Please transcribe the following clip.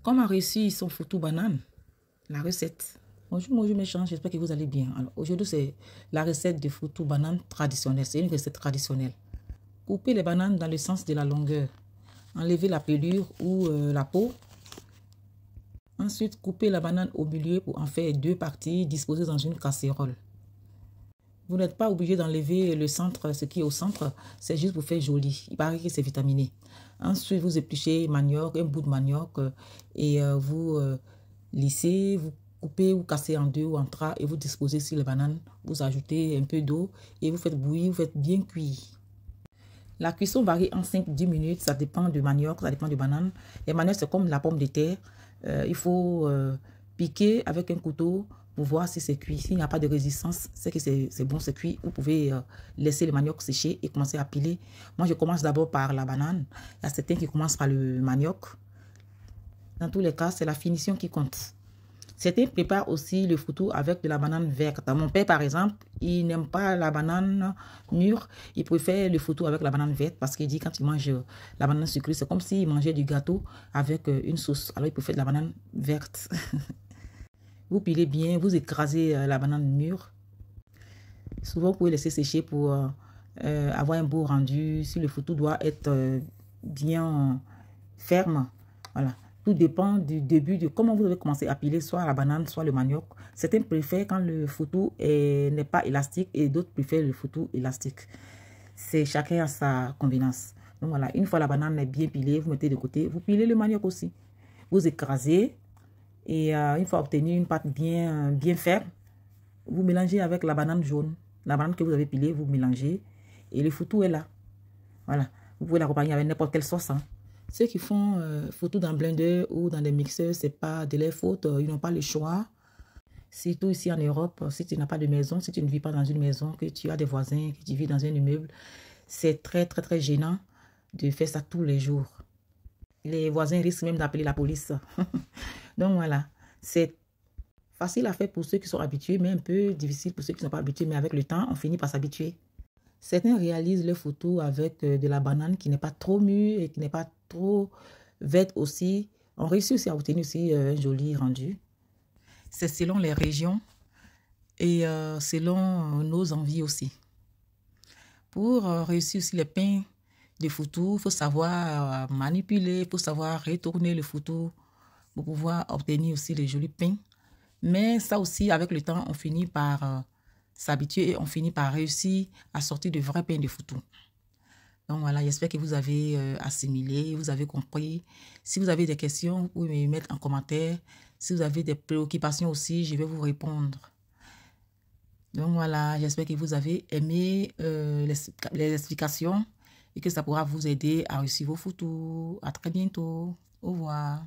Comme a réussi son photo banane, la recette. Bonjour mes gens, j'espère que vous allez bien. Alors aujourd'hui c'est la recette de photo banane traditionnelle. C'est une recette traditionnelle. Coupez les bananes dans le sens de la longueur. Enlevez la pelure ou la peau. Ensuite, coupez la banane au milieu pour en faire deux parties disposées dans une casserole. Vous n'êtes pas obligé d'enlever le centre, ce qui est au centre, c'est juste pour faire joli. Il paraît que c'est vitaminé. Ensuite, vous épluchez manioc, un bout de manioc et vous lissez, vous coupez ou cassez en deux ou en trois et vous disposez sur les bananes. Vous ajoutez un peu d'eau et vous faites bouillir, vous faites bien cuire. La cuisson varie en 5-10 minutes, ça dépend du manioc, ça dépend du banane. Les manioc, c'est comme la pomme de terre. Il faut piquer avec un couteau pour voir si c'est cuit. S'il n'y a pas de résistance, c'est que c'est bon, c'est cuit. Vous pouvez laisser le manioc sécher et commencer à piler. Moi, je commence d'abord par la banane. Il y a certains qui commencent par le manioc. Dans tous les cas, c'est la finition qui compte. Certains préparent aussi le foutou avec de la banane verte. Mon père, par exemple, il n'aime pas la banane mûre. Il préfère le foutou avec la banane verte parce qu'il dit quand il mange la banane sucrée, c'est comme s'il mangeait du gâteau avec une sauce. Alors, il préfère de la banane verte. Vous pilez bien, vous écrasez la banane mûre. Souvent, vous pouvez laisser sécher pour avoir un beau rendu. Si le foutou doit être bien ferme, voilà. Tout dépend du début, de comment vous avez commencé à piler, soit la banane, soit le manioc. Certains préfèrent quand le foutou n'est pas élastique et d'autres préfèrent le foutou élastique. C'est chacun à sa convenance. Donc voilà, une fois la banane est bien pilée, vous mettez de côté. Vous pilez le manioc aussi. Vous écrasez et une fois obtenu une pâte bien ferme, vous mélangez avec la banane jaune. La banane que vous avez pilée, vous mélangez et le foutou est là. Voilà, vous pouvez l'accompagner avec n'importe quelle sauce. Ceux qui font photo dans Blender ou dans des mixeurs, c'est pas de leur faute, ils n'ont pas le choix. Surtout ici en Europe, si tu n'as pas de maison, si tu ne vis pas dans une maison, que tu as des voisins, que tu vis dans un immeuble, c'est très gênant de faire ça tous les jours. Les voisins risquent même d'appeler la police. Donc voilà, c'est facile à faire pour ceux qui sont habitués, mais un peu difficile pour ceux qui ne sont pas habitués, mais avec le temps, on finit par s'habituer. Certains réalisent les photos avec de la banane qui n'est pas trop mûre et qui n'est pas trop verte aussi. On réussit aussi à obtenir aussi un joli rendu. C'est selon les régions et selon nos envies aussi. Pour réussir aussi les pains de photos, il faut savoir manipuler, il faut savoir retourner le photo pour pouvoir obtenir aussi les jolis pains. Mais ça aussi, avec le temps, on finit par s'habituer et on finit par réussir à sortir de vrais pains de photo. Donc voilà, j'espère que vous avez assimilé, vous avez compris. Si vous avez des questions, vous pouvez me mettre en commentaire. Si vous avez des préoccupations aussi, je vais vous répondre. Donc voilà, j'espère que vous avez aimé les explications et que ça pourra vous aider à réussir vos photos. À très bientôt. Au revoir.